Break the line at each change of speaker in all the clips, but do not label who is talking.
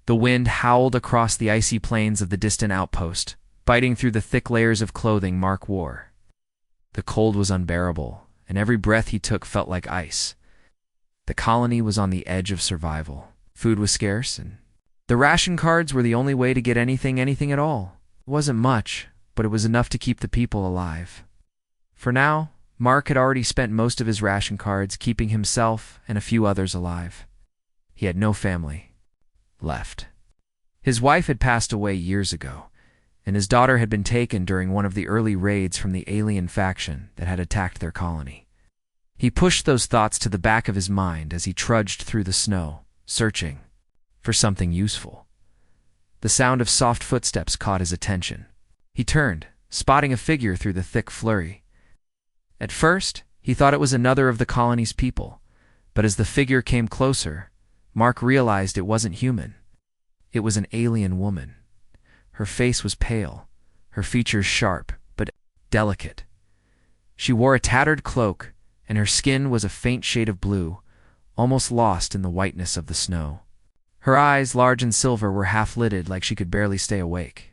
The wind howled across the icy plains of the distant outpost, biting through the thick layers of clothing Mark wore. The cold was unbearable, and every breath he took felt like ice. The colony was on the edge of survival. Food was scarce, and the ration cards were the only way to get anything at all. It wasn't much, but it was enough to keep the people alive. For now, Mark had already spent most of his ration cards keeping himself and a few others alive. He had no family left. His wife had passed away years ago, and his daughter had been taken during one of the early raids from the alien faction that had attacked their colony. He pushed those thoughts to the back of his mind as he trudged through the snow, searching for something useful. The sound of soft footsteps caught his attention. He turned, spotting a figure through the thick flurry. At first, he thought it was another of the colony's people, but as the figure came closer, Mark realized it wasn't human. It was an alien woman. Her face was pale, her features sharp but delicate. She wore a tattered cloak, and her skin was a faint shade of blue, almost lost in the whiteness of the snow. Her eyes, large and silver, were half-lidded like she could barely stay awake.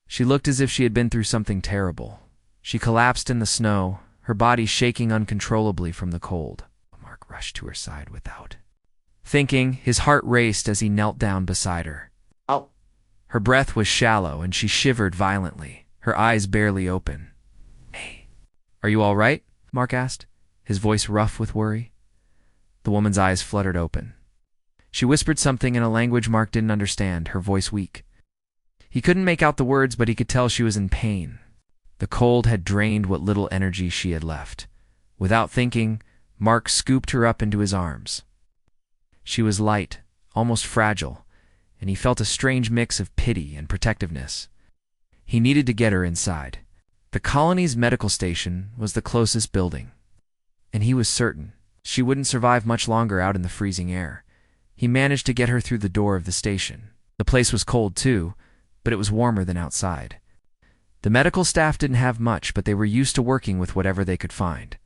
She looked as if she had been through something terrible. She collapsed in the snow, her body shaking uncontrollably from the cold. Mark rushed to her side without thinking. His heart raced as he knelt down beside her.
"Oh."
Her breath was shallow, and she shivered violently, her eyes barely open. "Hey, are you all right?" Mark asked, his voice rough with worry. The woman's eyes fluttered open. She whispered something in a language Mark didn't understand, her voice weak. He couldn't make out the words, but he could tell she was in pain. The cold had drained what little energy she had left. Without thinking, Mark scooped her up into his arms. She was light, almost fragile, and he felt a strange mix of pity and protectiveness. He needed to get her inside. The colony's medical station was the closest building, and he was certain she wouldn't survive much longer out in the freezing air. He managed to get her through the door of the station. The place was cold too, but it was warmer than outside. The medical staff didn't have much, but they were used to working with whatever they could find.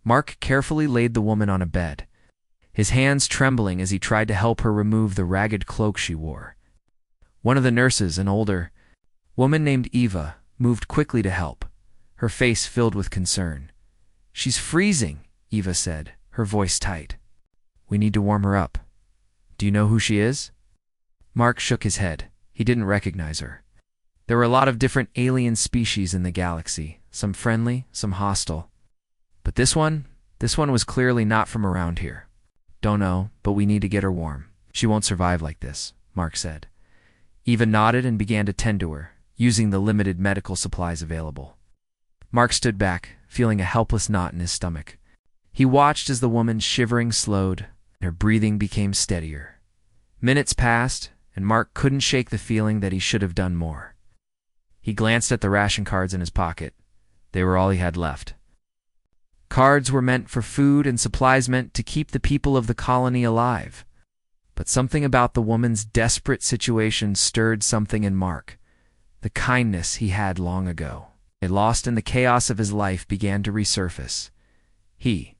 Mark carefully laid the woman on a bed, his hands trembling as he tried to help her remove the ragged cloak she wore. One of the nurses, an older woman named Eva, moved quickly to help, her face filled with concern. "She's freezing," Eva said, her voice tight. "We need to warm her up. Do you know who she is?" Mark shook his head. He didn't recognize her. There were a lot of different alien species in the galaxy, some friendly, some hostile. But this one was clearly not from around here. "Don't know, but we need to get her warm. She won't survive like this," Mark said. Eva nodded and began to tend to her, using the limited medical supplies available. Mark stood back, feeling a helpless knot in his stomach. He watched as the woman's shivering slowed, and her breathing became steadier. Minutes passed, and Mark couldn't shake the feeling that he should have done more. He glanced at the ration cards in his pocket. They were all he had left. Cards were meant for food and supplies meant to keep the people of the colony alive. But something about the woman's desperate situation stirred something in Mark. The kindness he had long ago, lost in the chaos of his life, began to resurface. He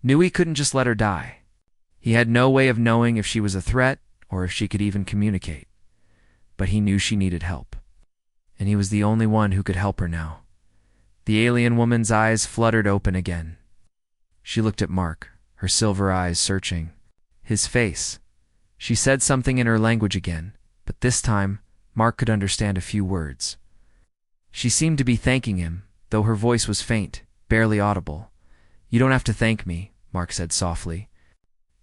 knew he couldn't just let her die. He had no way of knowing if she was a threat or if she could even communicate. But he knew she needed help. And he was the only one who could help her now. The alien woman's eyes fluttered open again. She looked at Mark, her silver eyes searching his face. She said something in her language again, but this time Mark could understand a few words. She seemed to be thanking him, though her voice was faint, barely audible. "You don't have to thank me," Mark said softly.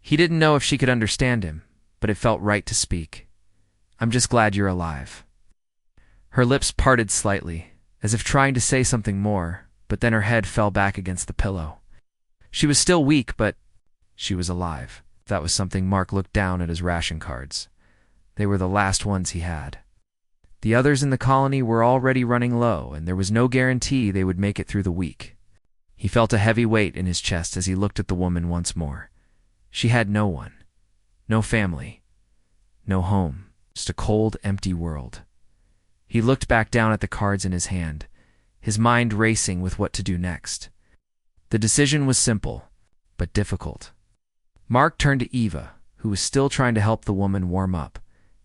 He didn't know if she could understand him, but it felt right to speak. "I'm just glad you're alive." Her lips parted slightly, as if trying to say something more, but then her head fell back against the pillow. She was still weak, but she was alive. That was something. Mark looked down at his ration cards. They were the last ones he had. The others in the colony were already running low, and there was no guarantee they would make it through the week. He felt a heavy weight in his chest as he looked at the woman once more. She had no one, no family, no home, just a cold, empty world. He looked back down at the cards in his hand, his mind racing with what to do next. The decision was simple, but difficult. Mark turned to Eva, who was still trying to help the woman warm up,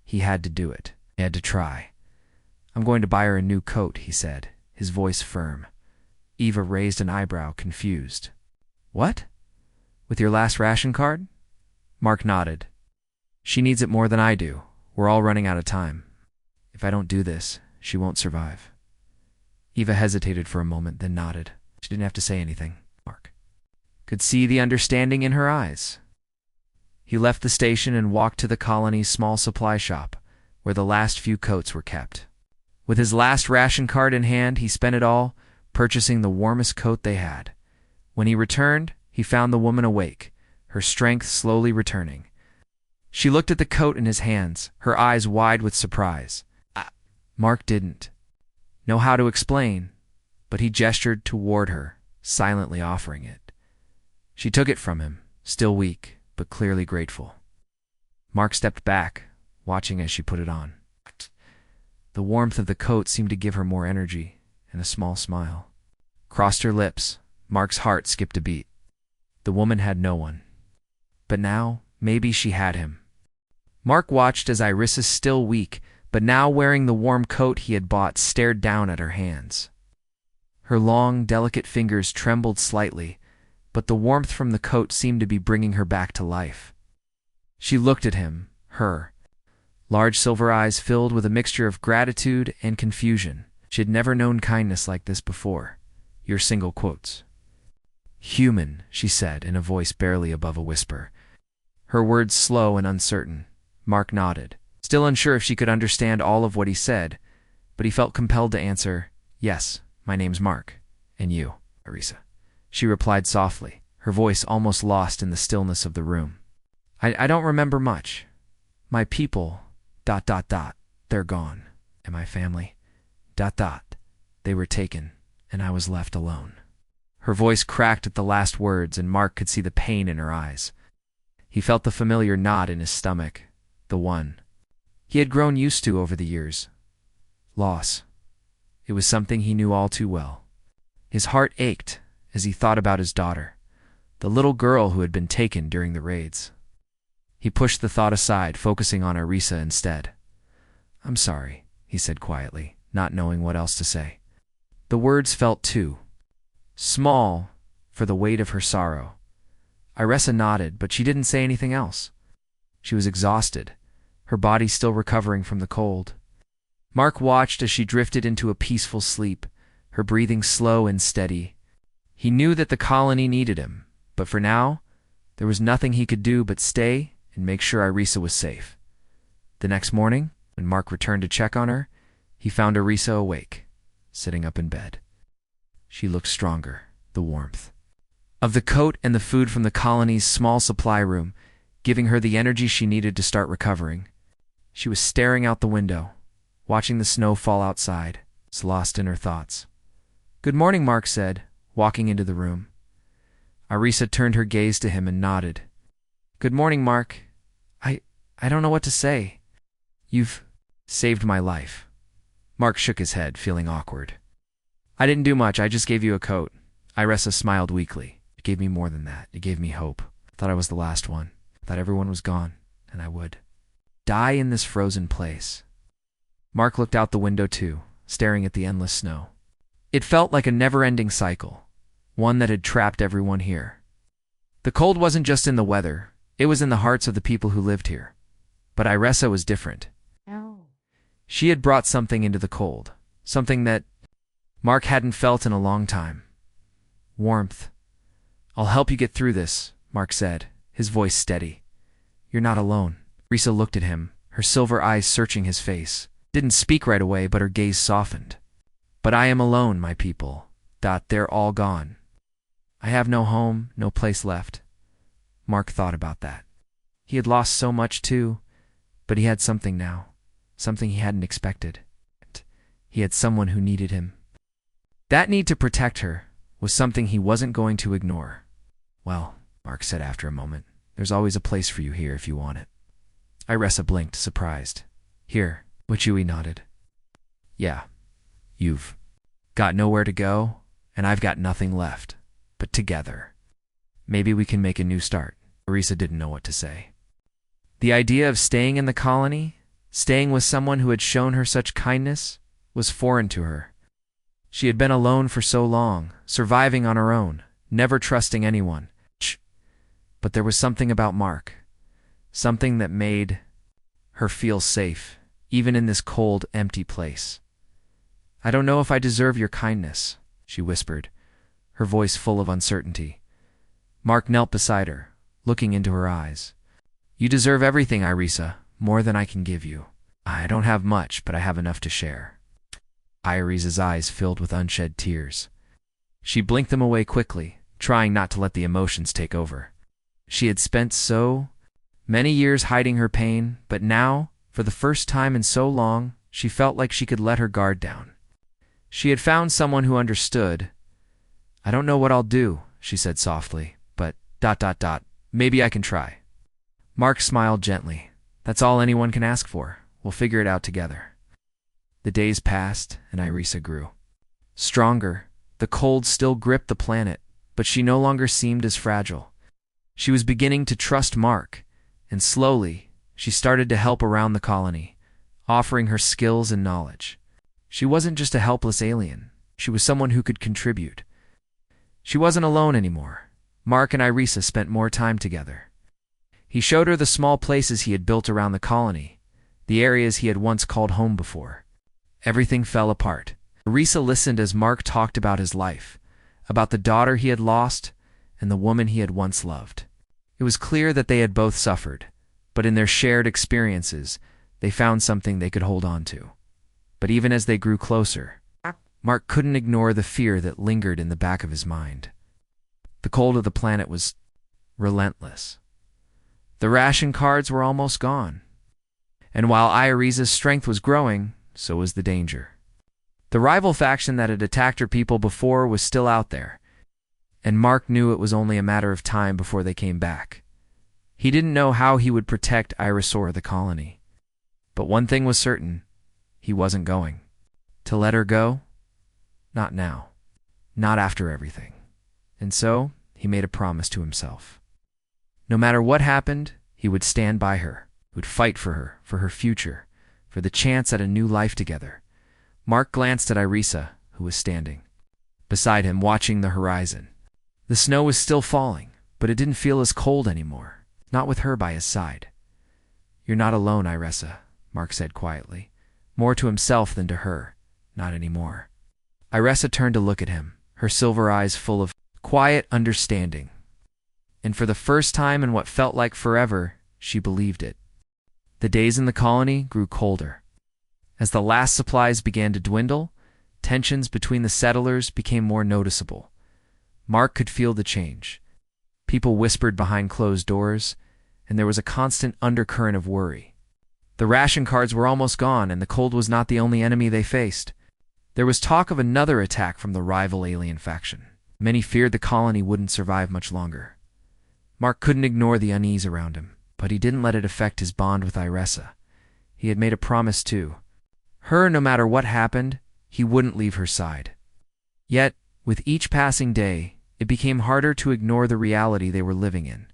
He had to do it. He had to try. I'm going to buy her a new coat, he said, his voice firm. Eva raised an eyebrow, confused. What? With your last ration card? Mark nodded. She needs it more than I do. We're all running out of time. If I don't do this, she won't survive. Eva hesitated for a moment, then nodded. She didn't have to say anything. Mark could see the understanding in her eyes. He left the station and walked to the colony's small supply shop, where the last few coats were kept. With his last ration card in hand, he spent it all, purchasing the warmest coat they had. When he returned, he found the woman awake, her strength slowly returning. She looked at the coat in his hands, her eyes wide with surprise. Mark didn't know how to explain, but he gestured toward her, silently offering it. She took it from him, still weak, but clearly grateful. Mark stepped back, watching as she put it on. The warmth of the coat seemed to give her more energy, and a small smile crossed her lips. Mark's heart skipped a beat. The woman had no one. But now, maybe she had him. Mark watched as Iris, still weak, but now wearing the warm coat he had bought, stared down at her hands. Her long, delicate fingers trembled slightly, but the warmth from the coat seemed to be bringing her back to life. She looked at him, her large silver eyes filled with a mixture of gratitude and confusion. She had never known kindness like this before. Your single quotes. Human, she said in a voice barely above a whisper. Her words slow and uncertain. Mark nodded, still unsure if she could understand all of what he said, but he felt compelled to answer, Yes, my name's Mark. And you, Arisa? She replied softly, her voice almost lost in the stillness of the room. I don't remember much. My people... They're gone. And my family... They were taken, and I was left alone. Her voice cracked at the last words, and Mark could see the pain in her eyes. He felt the familiar knot in his stomach, the one he had grown used to over the years. Loss. It was something he knew all too well. His heart ached as he thought about his daughter, the little girl who had been taken during the raids. He pushed the thought aside, focusing on Arisa instead. I'm sorry, he said quietly, not knowing what else to say. The words felt too small for the weight of her sorrow. Iressa nodded, but she didn't say anything else. She was exhausted, her body still recovering from the cold. Mark watched as she drifted into a peaceful sleep, her breathing slow and steady. He knew that the colony needed him, but for now, there was nothing he could do but stay and make sure Irisa was safe. The next morning, when Mark returned to check on her, he found Irisa awake, sitting up in bed. She looked stronger, the warmth of the coat and the food from the colony's small supply room, giving her the energy she needed to start recovering. She was staring out the window, watching the snow fall outside, lost in her thoughts. Good morning, Mark said, walking into the room. Irisa turned her gaze to him and nodded. Good morning, Mark. I don't know what to say. You've saved my life. Mark shook his head, feeling awkward. I didn't do much, I just gave you a coat. Irisa smiled weakly. It gave me more than that. It gave me hope. I thought I was the last one. I thought everyone was gone, and I would die in this frozen place. Mark looked out the window too, staring at the endless snow. It felt like a never-ending cycle, one that had trapped everyone here. The cold wasn't just in the weather, it was in the hearts of the people who lived here. But Iressa was different.
No.
She had brought something into the cold, something that Mark hadn't felt in a long time. Warmth. I'll help you get through this, Mark said, his voice steady. You're not alone. Risa looked at him, her silver eyes searching his face. Didn't speak right away, but her gaze softened. But I am alone, my people. They're all gone. I have no home, no place left. Mark thought about that. He had lost so much too, but he had something now, something he hadn't expected. He had someone who needed him. That need to protect her was something he wasn't going to ignore. Well, Mark said after a moment, there's always a place for you here if you want it. Iressa blinked, surprised. Here, Wichui nodded. Yeah, you've got nowhere to go, and I've got nothing left. But together, maybe we can make a new start. Arisa didn't know what to say. The idea of staying in the colony Staying with someone who had shown her such kindness was foreign to her. She had been alone for so long, surviving on her own, never trusting anyone. But there was something about Mark, something that made her feel safe, even in this cold, empty place. "I don't know if I deserve your kindness," she whispered, her voice full of uncertainty. Mark knelt beside her, looking into her eyes. "You deserve everything, Irisa, more than I can give you. I don't have much, but I have enough to share." Irisa's eyes filled with unshed tears. She blinked them away quickly, trying not to let the emotions take over. She had spent so many years hiding her pain, but now, for the first time in so long, she felt like she could let her guard down. She had found someone who understood. "I don't know what I'll do," she said softly, but ... maybe I can try." Mark smiled gently. "That's all anyone can ask for. We'll figure it out together." The days passed, and Irisa grew stronger. The cold still gripped the planet, but she no longer seemed as fragile. She was beginning to trust Mark, and slowly, she started to help around the colony, offering her skills and knowledge. She wasn't just a helpless alien. She was someone who could contribute. She wasn't alone anymore. Mark and Irisa spent more time together. He showed her the small places he had built around the colony, the areas he had once called home before. Everything fell apart. Irisa listened as Mark talked about his life, about the daughter he had lost and the woman he had once loved. It was clear that they had both suffered, but in their shared experiences, they found something they could hold on to. But even as they grew closer, Mark couldn't ignore the fear that lingered in the back of his mind. The cold of the planet was relentless. The ration cards were almost gone. And while Irisa's strength was growing, so was the danger. The rival faction that had attacked her people before was still out there, and Mark knew it was only a matter of time before they came back. He didn't know how he would protect Irisa or the colony. But one thing was certain: he wasn't going to let her go. Not now. Not after everything. And so, he made a promise to himself. No matter what happened, he would stand by her, would fight for her future, for the chance at a new life together. Mark glanced at Irisa, who was standing beside him, watching the horizon. The snow was still falling, but it didn't feel as cold anymore, not with her by his side. "You're not alone, Irisa," Mark said quietly, more to himself than to her. Not anymore. Irisa turned to look at him, her silver eyes full of quiet understanding. And for the first time in what felt like forever, she believed it. The days in the colony grew colder. As the last supplies began to dwindle, tensions between the settlers became more noticeable. Mark could feel the change. People whispered behind closed doors, and there was a constant undercurrent of worry. The ration cards were almost gone, and the cold was not the only enemy they faced. There was talk of another attack from the rival alien faction. Many feared the colony wouldn't survive much longer. Mark couldn't ignore the unease around him, but he didn't let it affect his bond with Irisa. He had made a promise too. Her, no matter what happened, he wouldn't leave her side. Yet, with each passing day, it became harder to ignore the reality they were living in.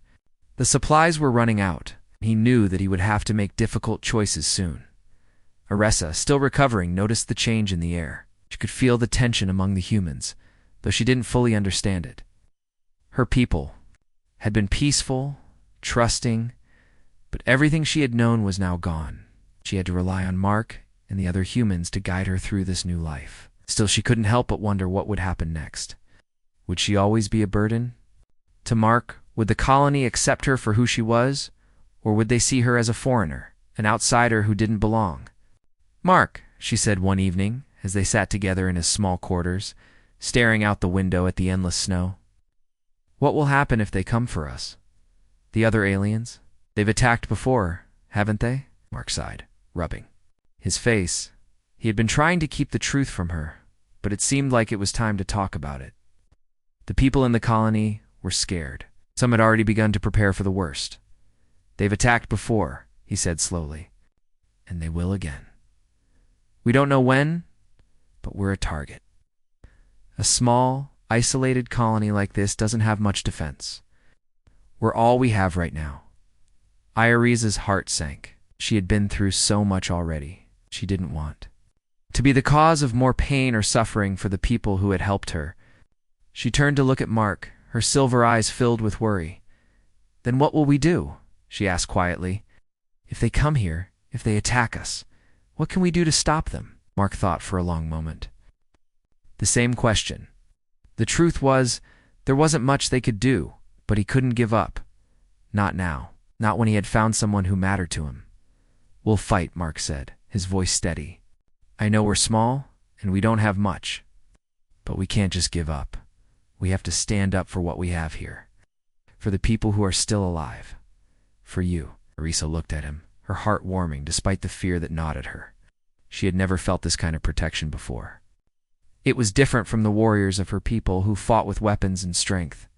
The supplies were running out. He knew that he would have to make difficult choices soon. Irisa, still recovering, noticed the change in the air. She could feel the tension among the humans, though she didn't fully understand it. Her people had been peaceful, trusting, but everything she had known was now gone. She had to rely on Mark and the other humans to guide her through this new life. Still, she couldn't help but wonder what would happen next. Would she always be a burden to Mark? Would the colony accept her for who she was, or would they see her as a foreigner, an outsider who didn't belong? "Mark," she said one evening as they sat together in his small quarters, staring out the window at the endless snow. "What will happen if they come for us? The other aliens? They've attacked before, haven't they?" Mark sighed, rubbing his face. He had been trying to keep the truth from her, but it seemed like it was time to talk about it. The people in the colony were scared. Some had already begun to prepare for the worst. "They've attacked before," he said slowly, "and they will again. We don't know when, but we're a target." A small, isolated colony like this doesn't have much defense. We're all we have right now. Irisa's heart sank. She had been through so much already. She didn't want to be the cause of more pain or suffering for the people who had helped her. She turned to look at Mark, her silver eyes filled with worry. "Then what will we do?" she asked quietly. "If they come here, if they attack us, what can we do to stop them?" Mark thought for a long moment. The same question. The truth was, there wasn't much they could do, but he couldn't give up. Not now. Not when he had found someone who mattered to him. "We'll fight," Mark said, his voice steady. "I know we're small, and we don't have much, but we can't just give up. We have to stand up for what we have here. For the people who are still alive. For you." Arisa looked at him, her heart warming despite the fear that gnawed at her. She had never felt this kind of protection before. It was different from the warriors of her people who fought with weapons and strength.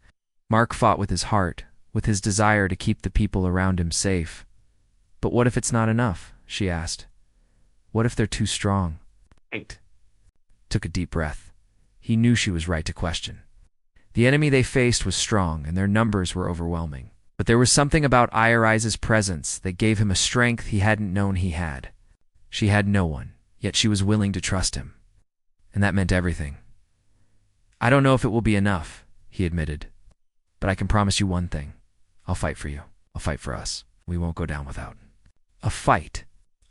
Mark fought with his heart, with his desire to keep the people around him safe. "But what if it's not enough?" she asked. "What if they're too strong?" Eight took a deep breath. He knew she was right to question. The enemy they faced was strong, and their numbers were overwhelming. But there was something about Irisa's presence that gave him a strength he hadn't known he had. She had no one, yet she was willing to trust him. And that meant everything. "I don't know if it will be enough," he admitted. "But I can promise you one thing. I'll fight for you. I'll fight for us. We won't go down without." A fight.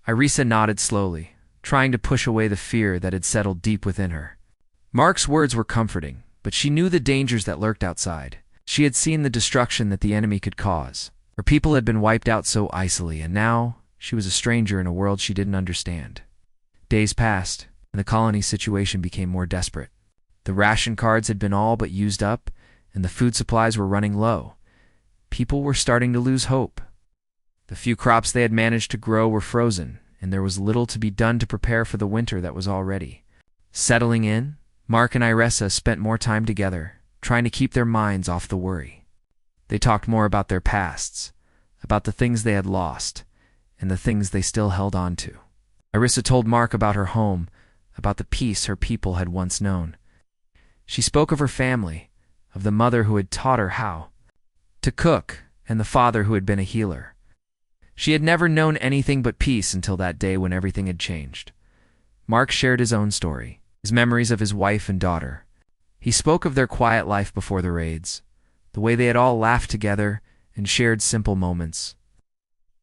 Irisa nodded slowly, trying to push away the fear that had settled deep within her. Mark's words were comforting, but she knew the dangers that lurked outside. She had seen the destruction that the enemy could cause. Her people had been wiped out so icily, and now she was a stranger in a world she didn't understand. Days passed, and the colony's situation became more desperate. The ration cards had been all but used up, and the food supplies were running low. People were starting to lose hope. The few crops they had managed to grow were frozen, and there was little to be done to prepare for the winter that was already settling in. Mark and Irisa spent more time together, trying to keep their minds off the worry. They talked more about their pasts, about the things they had lost, and the things they still held on to. Irisa told Mark about her home, about the peace her people had once known. She spoke of her family, of the mother who had taught her how to cook, and the father who had been a healer. She had never known anything but peace until that day when everything had changed. Mark shared his own story, his memories of his wife and daughter. He spoke of their quiet life before the raids, the way they had all laughed together and shared simple moments.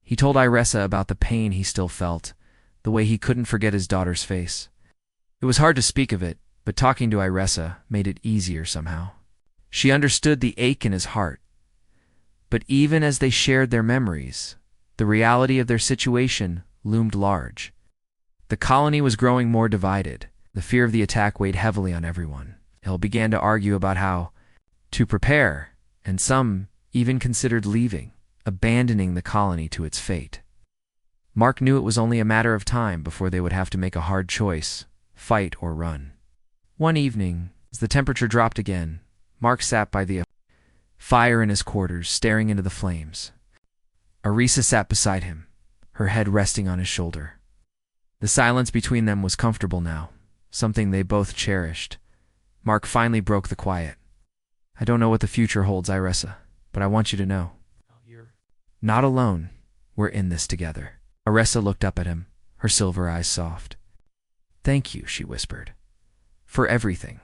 He told Irisa about the pain he still felt, the way he couldn't forget his daughter's face. It was hard to speak of it, but talking to Irisa made it easier somehow. She understood the ache in his heart. But even as they shared their memories, the reality of their situation loomed large. The colony was growing more divided. The fear of the attack weighed heavily on everyone. They all began to argue about how to prepare, and some even considered leaving, abandoning the colony to its fate. Mark knew it was only a matter of time before they would have to make a hard choice, fight or run. One evening, as the temperature dropped again, Mark sat by the fire in his quarters, staring into the flames. Irisa sat beside him, her head resting on his shoulder. The silence between them was comfortable now, something they both cherished. Mark finally broke the quiet. "I don't know what the future holds, Irisa, but I want you to know. You're not alone. We're in this together." Irisa looked up at him, her silver eyes soft. "Thank you," she whispered, "for everything.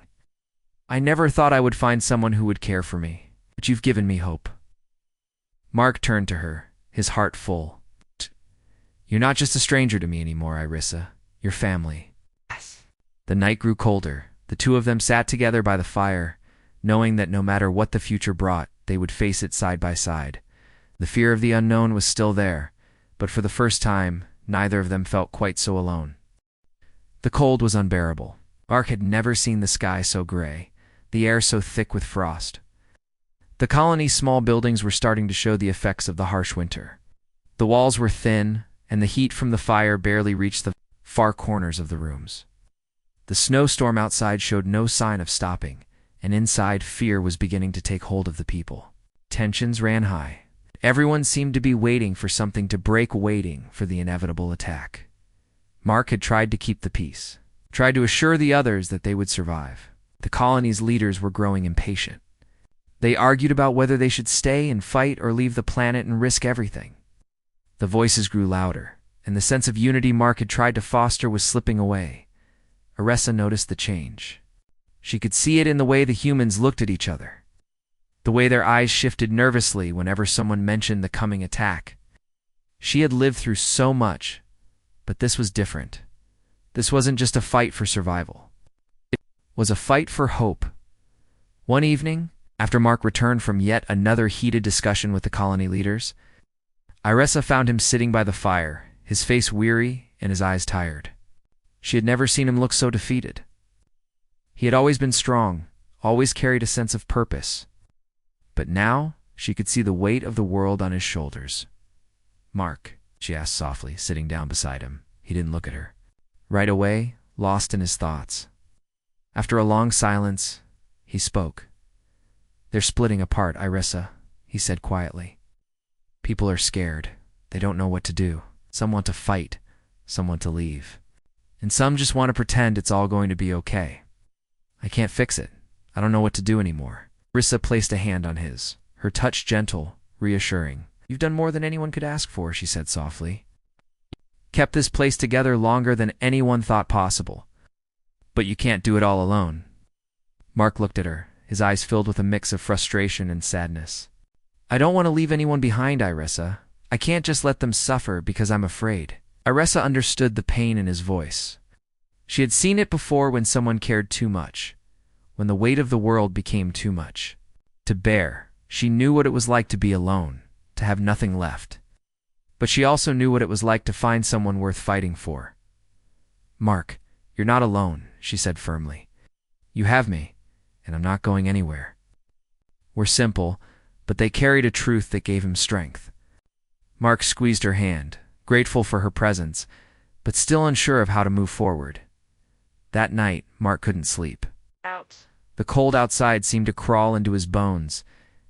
I never thought I would find someone who would care for me, but you've given me hope." Mark turned to her, his heart full. "You're not just a stranger to me anymore, Irisa. You're family." Yes. The night grew colder. The two of them sat together by the fire, knowing that no matter what the future brought, they would face it side by side. The fear of the unknown was still there, but for the first time, neither of them felt quite so alone. The cold was unbearable. Mark had never seen the sky so gray, the air so thick with frost. The colony's small buildings were starting to show the effects of the harsh winter. The walls were thin, and the heat from the fire barely reached the far corners of the rooms. The snowstorm outside showed no sign of stopping, and inside fear was beginning to take hold of the people. Tensions ran high. Everyone seemed to be waiting for something to break, waiting for the inevitable attack. Mark had tried to keep the peace, tried to assure the others that they would survive. The colony's leaders were growing impatient. They argued about whether they should stay and fight or leave the planet and risk everything. The voices grew louder, and the sense of unity Mark had tried to foster was slipping away. Aressa noticed the change. She could see it in the way the humans looked at each other, the way their eyes shifted nervously whenever someone mentioned the coming attack. She had lived through so much, but this was different. This wasn't just a fight for survival. It was a fight for hope. One evening, after Mark returned from yet another heated discussion with the colony leaders, Aressa found him sitting by the fire, his face weary and his eyes tired. She had never seen him look so defeated. He had always been strong, always carried a sense of purpose. But now she could see the weight of the world on his shoulders. "Mark," she asked softly, sitting down beside him. He didn't look at her. Right away, lost in his thoughts. After a long silence, he spoke. "They're splitting apart, Aressa," he said quietly. "People are scared. They don't know what to do. Some want to fight, some want to leave. And some just want to pretend it's all going to be okay. I can't fix it. I don't know what to do anymore." Aressa placed a hand on his, her touch gentle, reassuring. "You've done more than anyone could ask for," she said softly. "Kept this place together longer than anyone thought possible. But you can't do it all alone." Mark looked at her, his eyes filled with a mix of frustration and sadness. "I don't want to leave anyone behind, Aressa. I can't just let them suffer because I'm afraid." Aressa understood the pain in his voice. She had seen it before when someone cared too much, when the weight of the world became too much to bear. She knew what it was like to be alone, to have nothing left. But she also knew what it was like to find someone worth fighting for. "Mark, you're not alone," she said firmly. "You have me, and I'm not going anywhere." Were simple, but they carried a truth that gave him strength. Mark squeezed her hand, grateful for her presence, but still unsure of how to move forward. That night, Mark couldn't sleep. The cold outside seemed to crawl into his bones,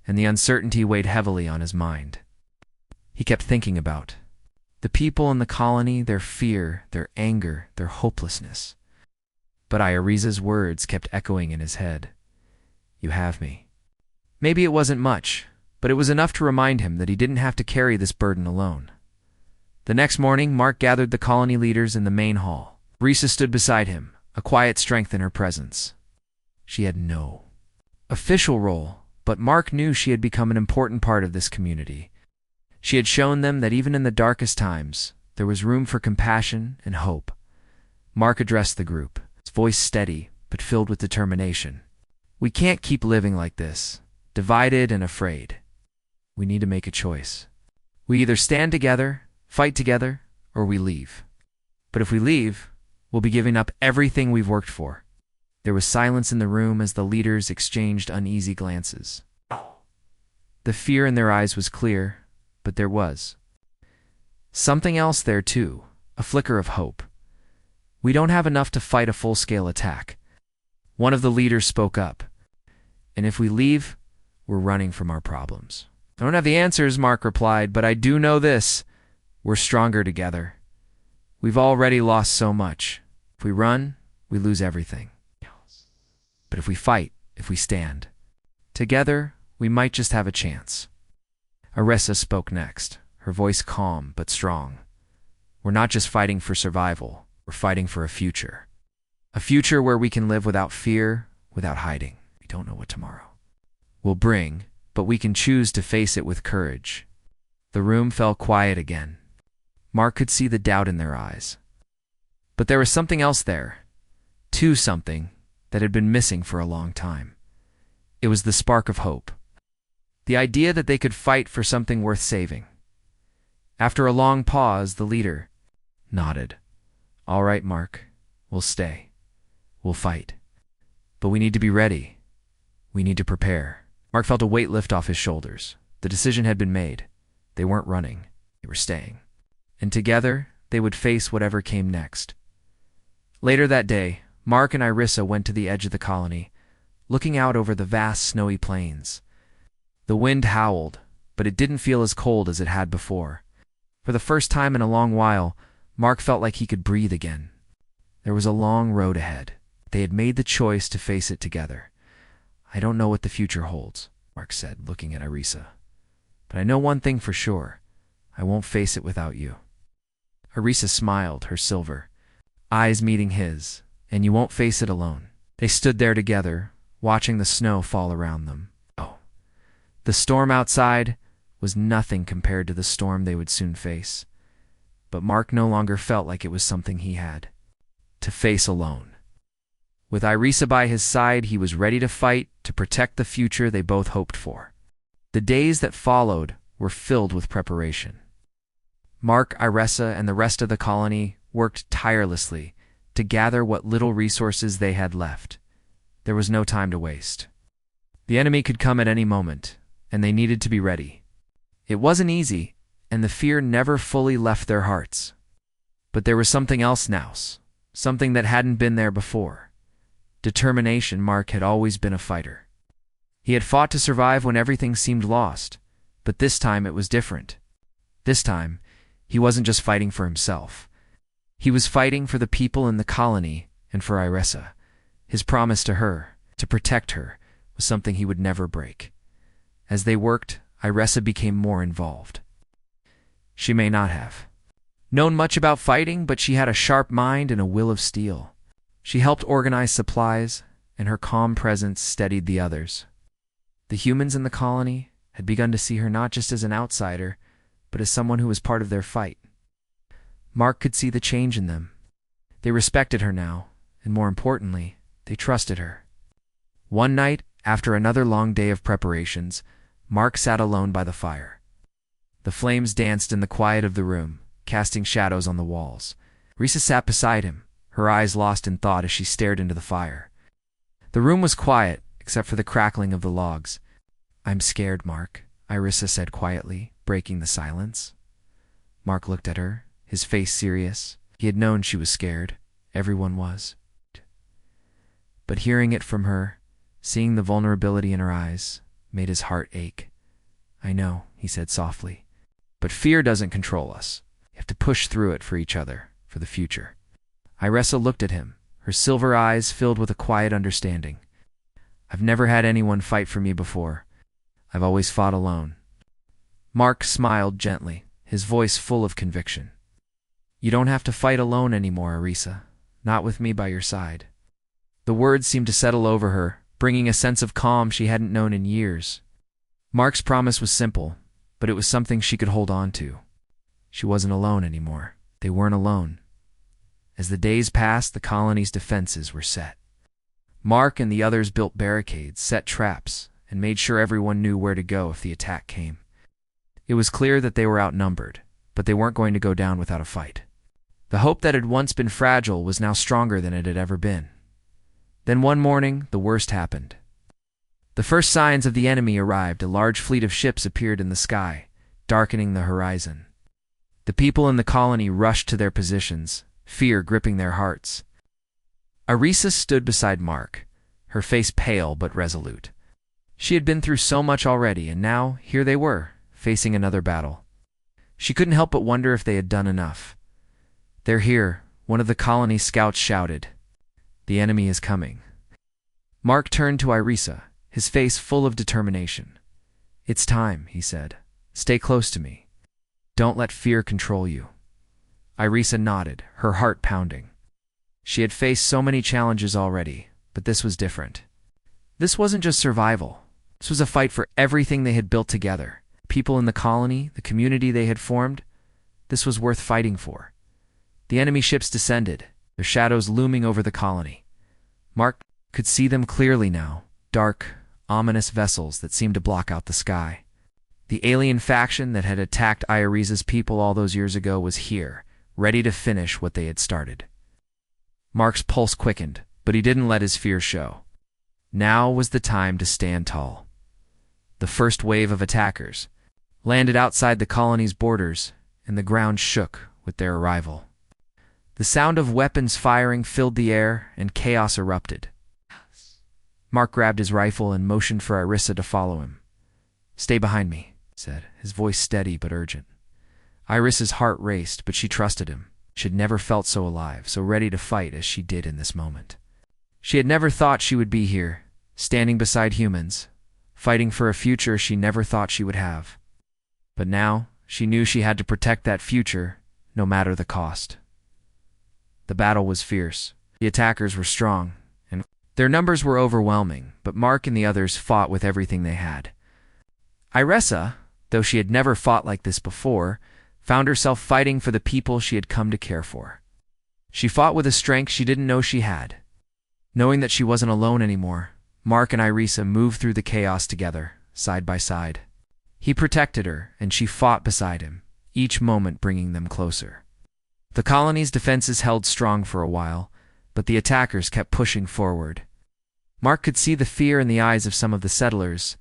and the uncertainty weighed heavily on his mind. He kept thinking about the people in the colony, their fear, their anger, their hopelessness. But Aresa's words kept echoing in his head. "You have me." Maybe it wasn't much, but it was enough to remind him that he didn't have to carry this burden alone. The next morning, Mark gathered the colony leaders in the main hall. Aressa stood beside him, a quiet strength in her presence. She had no official role, but Mark knew she had become an important part of this community. She had shown them that even in the darkest times, there was room for compassion and hope. Mark addressed the group, his voice steady but filled with determination. "We can't keep living like this, divided and afraid. We need to make a choice. We either stand together, fight together, or we leave. But if we leave, we'll be giving up everything we've worked for." There was silence in the room as the leaders exchanged uneasy glances. The fear in their eyes was clear, but there was something else there too, a flicker of hope. "We don't have enough to fight a full-scale attack." One of the leaders spoke up. "And if we leave, we're running from our problems." "I don't have the answers," Mark replied, "but I do know this. We're stronger together. We've already lost so much. If we run, we lose everything. But if we fight, if we stand together, we might just have a chance." Aressa spoke next, her voice calm but strong. "We're not just fighting for survival, we're fighting for a future. A future where we can live without fear, without hiding. We don't know what tomorrow will bring, but we can choose to face it with courage." The room fell quiet again. Mark could see the doubt in their eyes. But there was something else there, something that had been missing for a long time. It was the spark of hope. The idea that they could fight for something worth saving. After a long pause, the leader nodded. "All right, Mark, we'll stay. We'll fight. But we need to be ready. We need to prepare." Mark felt a weight lift off his shoulders. The decision had been made. They weren't running. They were staying. And together, they would face whatever came next. Later that day, Mark and Aressa went to the edge of the colony, looking out over the vast snowy plains. The wind howled, but it didn't feel as cold as it had before. For the first time in a long while, Mark felt like he could breathe again. There was a long road ahead. They had made the choice to face it together. "I don't know what the future holds," Mark said, looking at Aressa. "But I know one thing for sure. I won't face it without you." Arisa smiled, her silver eyes meeting his. And you won't face it alone. They stood there together, watching the snow fall around them. Oh, the storm outside was nothing compared to the storm they would soon face. But Mark no longer felt like it was something he had to face alone. With Irisa by his side, he was ready to fight to protect the future they both hoped for. The days that followed were filled with preparation. Mark, Irisa, and the rest of the colony worked tirelessly to gather what little resources they had left. There was no time to waste. The enemy could come at any moment, and they needed to be ready. It wasn't easy, and the fear never fully left their hearts. But there was something else now, something that hadn't been there before. Determination. Mark had always been a fighter. He had fought to survive when everything seemed lost, but this time it was different. This time, he wasn't just fighting for himself. He was fighting for the people in the colony and for Irisa. His promise to her, to protect her, was something he would never break. As they worked, Irisa became more involved. She may not have known much about fighting, but she had a sharp mind and a will of steel. She helped organize supplies, and her calm presence steadied the others. The humans in the colony had begun to see her not just as an outsider, but as someone who was part of their fight. Mark could see the change in them. They respected her now, and more importantly, they trusted her. One night, after another long day of preparations, Mark sat alone by the fire. The flames danced in the quiet of the room, casting shadows on the walls. Risa sat beside him, her eyes lost in thought as she stared into the fire. The room was quiet, except for the crackling of the logs. "I'm scared, Mark," Irisa said quietly, breaking the silence. Mark looked at her, his face serious. He had known she was scared. Everyone was. But hearing it from her, seeing the vulnerability in her eyes, made his heart ache. "I know," he said softly. "But fear doesn't control us. You have to push through it for each other, for the future." Irisa looked at him, her silver eyes filled with a quiet understanding. "I've never had anyone fight for me before. I've always fought alone." Mark smiled gently, his voice full of conviction. "You don't have to fight alone anymore, Irisa. Not with me by your side." The words seemed to settle over her, bringing a sense of calm she hadn't known in years. Mark's promise was simple, but it was something she could hold on to. She wasn't alone anymore. They weren't alone. As the days passed, the colony's defenses were set. Mark and the others built barricades, set traps, and made sure everyone knew where to go if the attack came. It was clear that they were outnumbered, but they weren't going to go down without a fight. The hope that had once been fragile was now stronger than it had ever been. Then one morning, the worst happened. The first signs of the enemy arrived. A large fleet of ships appeared in the sky, darkening the horizon. The people in the colony rushed to their positions, fear gripping their hearts. Irisa stood beside Mark, her face pale but resolute. She had been through so much already, and now here they were, facing another battle. She couldn't help but wonder if they had done enough. "They're here," one of the colony's scouts shouted. "The enemy is coming." Mark turned to Irisa, his face full of determination. "It's time," he said. "Stay close to me. Don't let fear control you." Irisa nodded, her heart pounding. She had faced so many challenges already, but this was different. This wasn't just survival. This was a fight for everything they had built together. People in the colony, the community they had formed. This was worth fighting for. The enemy ships descended, their shadows looming over the colony. Mark could see them clearly now, dark, ominous vessels that seemed to block out the sky. The alien faction that had attacked Irisa's people all those years ago was here, ready to finish what they had started. Mark's pulse quickened, but he didn't let his fear show. Now was the time to stand tall. The first wave of attackers landed outside the colony's borders, and the ground shook with their arrival. The sound of weapons firing filled the air, and chaos erupted. Mark grabbed his rifle and motioned for Irisa to follow him. "Stay behind me," he said, his voice steady but urgent. Irisa's heart raced, but she trusted him. She had never felt so alive, so ready to fight as she did in this moment. She had never thought she would be here, standing beside humans, fighting for a future she never thought she would have. But now, she knew she had to protect that future, no matter the cost. The battle was fierce. The attackers were strong, and their numbers were overwhelming, but Mark and the others fought with everything they had. Iressa, though she had never fought like this before, found herself fighting for the people she had come to care for. She fought with a strength she didn't know she had. Knowing that she wasn't alone anymore, Mark and Iressa moved through the chaos together, side by side. He protected her, and she fought beside him, each moment bringing them closer. The colony's defenses held strong for a while, but the attackers kept pushing forward. Mark could see the fear in the eyes of some of the settlers,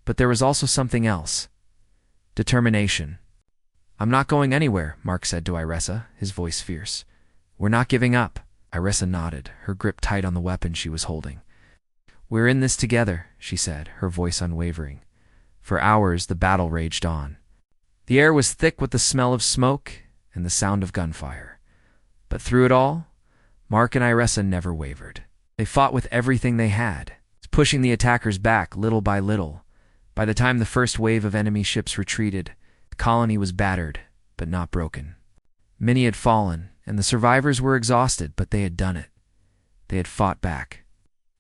but there was also something else. Determination. "I'm not going anywhere," Mark said to Iressa, his voice fierce. "We're not giving up." Iressa nodded, her grip tight on the weapon she was holding. "We're in this together," she said, her voice unwavering. For hours, the battle raged on. The air was thick with the smell of smoke and the sound of gunfire. But through it all, Mark and Iressa never wavered. They fought with everything they had, pushing the attackers back little by little. By the time the first wave of enemy ships retreated, the colony was battered, but not broken. Many had fallen, and the survivors were exhausted, but they had done it. They had fought back.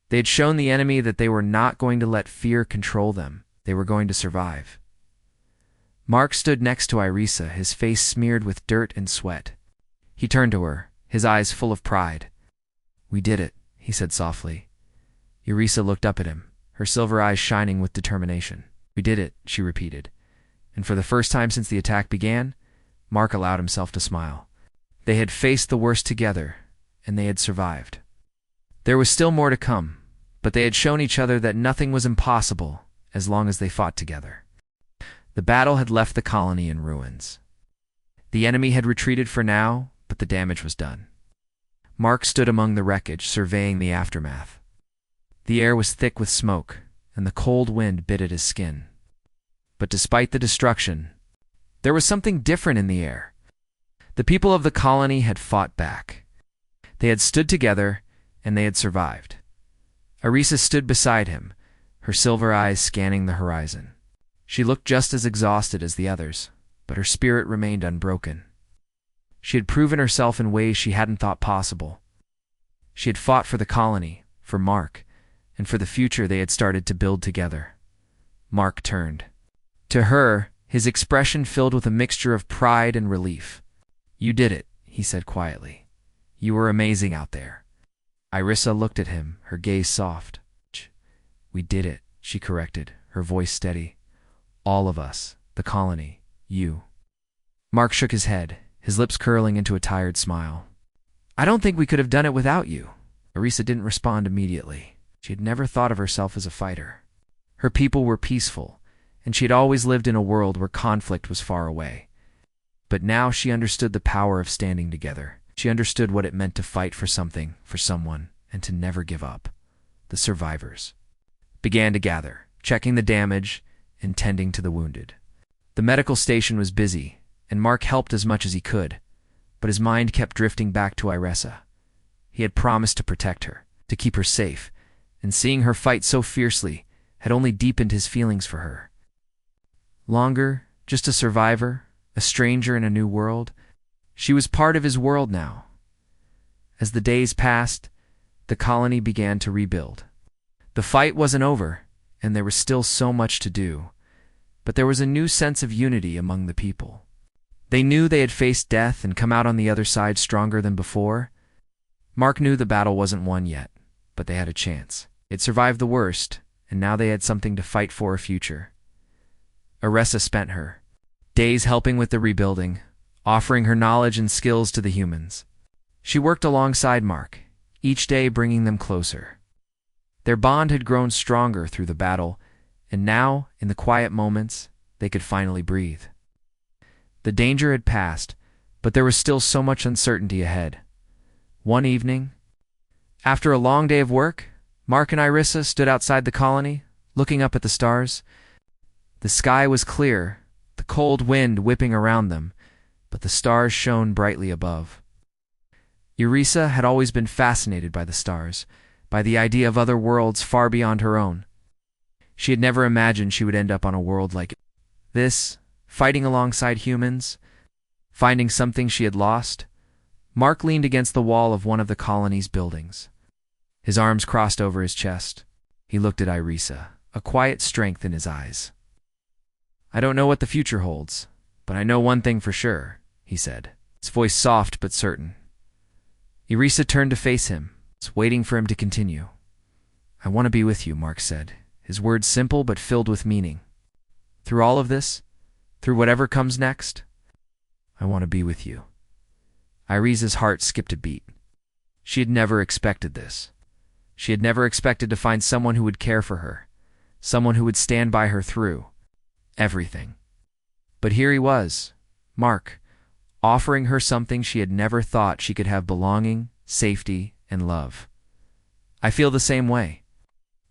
They had shown the enemy that they were not going to let fear control them. They were going to survive. Mark stood next to Iressa, his face smeared with dirt and sweat. He turned to her, his eyes full of pride. "We did it," he said softly. Iressa looked up at him, her silver eyes shining with determination. "We did it," she repeated. And for the first time since the attack began, Mark allowed himself to smile. They had faced the worst together, and they had survived. There was still more to come, but they had shown each other that nothing was impossible as long as they fought together. The battle had left the colony in ruins. The enemy had retreated for now, but the damage was done. Mark stood among the wreckage, surveying the aftermath. The air was thick with smoke, and the cold wind bit at his skin. But despite the destruction, there was something different in the air. The people of the colony had fought back. They had stood together, and they had survived. Iressa stood beside him, her silver eyes scanning the horizon. She looked just as exhausted as the others, but her spirit remained unbroken. She had proven herself in ways she hadn't thought possible. She had fought for the colony, for Mark, and for the future they had started to build together. Mark turned. To her, his expression filled with a mixture of pride and relief. "You did it," he said quietly. "You were amazing out there." Iressa looked at him, her gaze soft. "We did it," she corrected, her voice steady. "All of us, the colony, you." Mark shook his head, his lips curling into a tired smile. "I don't think we could have done it without you." Iressa didn't respond immediately. She had never thought of herself as a fighter. Her people were peaceful, and she had always lived in a world where conflict was far away. But now she understood the power of standing together. She understood what it meant to fight for something, for someone, and to never give up. The survivors began to gather, checking the damage and tending to the wounded. The medical station was busy, and Mark helped as much as he could, but his mind kept drifting back to Iressa. He had promised to protect her, to keep her safe, and seeing her fight so fiercely had only deepened his feelings for her. Longer, just a survivor, a stranger in a new world, she was part of his world now. As the days passed, the colony began to rebuild. The fight wasn't over, and there was still so much to do, but there was a new sense of unity among the people. They knew they had faced death and come out on the other side stronger than before. Mark knew the battle wasn't won yet, but they had a chance. They'd survived the worst, and now they had something to fight for a future. Iressa spent her days helping with the rebuilding, offering her knowledge and skills to the humans. She worked alongside Mark, each day bringing them closer. Their bond had grown stronger through the battle, and now, in the quiet moments, they could finally breathe. The danger had passed, but there was still so much uncertainty ahead. One evening, after a long day of work, Mark and Iressa stood outside the colony, looking up at the stars. The sky was clear, the cold wind whipping around them, but the stars shone brightly above. Iressa had always been fascinated by the stars, by the idea of other worlds far beyond her own. She had never imagined she would end up on a world like this, fighting alongside humans. Finding something she had lost, Mark leaned against the wall of one of the colony's buildings. His arms crossed over his chest. He looked at Irisa, a quiet strength in his eyes. "I don't know what the future holds, but I know one thing for sure," he said, his voice soft but certain. Irisa turned to face him, waiting for him to continue. "I want to be with you," Mark said, his words simple but filled with meaning. "Through all of this, through whatever comes next, I want to be with you." Irisa's heart skipped a beat. She had never expected this. She had never expected to find someone who would care for her, someone who would stand by her through everything. But here he was, Mark, offering her something she had never thought she could have: belonging, safety, and love. "I feel the same way,"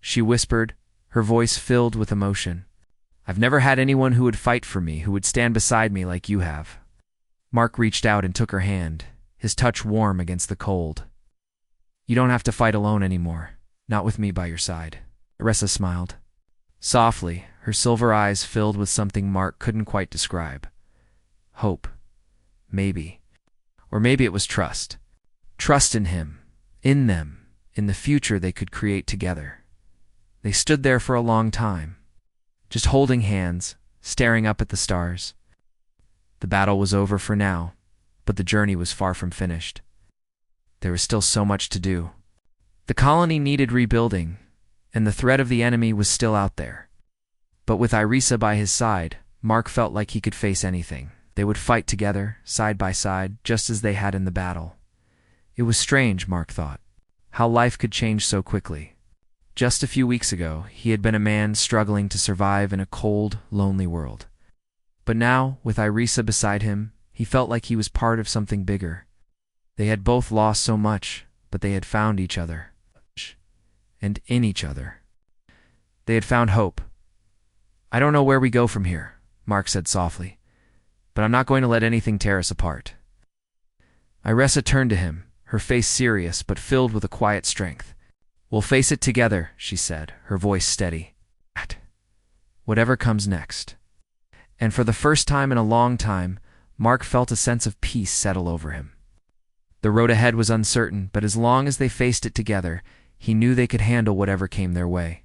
she whispered, her voice filled with emotion. "I've never had anyone who would fight for me, who would stand beside me like you have." Mark reached out and took her hand, his touch warm against the cold. "You don't have to fight alone anymore, not with me by your side." Irisa smiled. Softly, her silver eyes filled with something Mark couldn't quite describe. Hope. Maybe. Or maybe it was trust. Trust in him, in them, in the future they could create together. They stood there for a long time, just holding hands, staring up at the stars. The battle was over for now, but the journey was far from finished. There was still so much to do. The colony needed rebuilding, and the threat of the enemy was still out there. But with Irisa by his side, Mark felt like he could face anything. They would fight together, side by side, just as they had in the battle. It was strange, Mark thought, how life could change so quickly. Just a few weeks ago, he had been a man struggling to survive in a cold, lonely world. But now, with Irisa beside him, he felt like he was part of something bigger. They had both lost so much, but they had found each other. And in each other. They had found hope. "I don't know where we go from here," Mark said softly, "but I'm not going to let anything tear us apart." Irisa turned to him, her face serious but filled with a quiet strength. "We'll face it together," she said, her voice steady. "Whatever comes next." And for the first time in a long time, Mark felt a sense of peace settle over him. The road ahead was uncertain, but as long as they faced it together, he knew they could handle whatever came their way.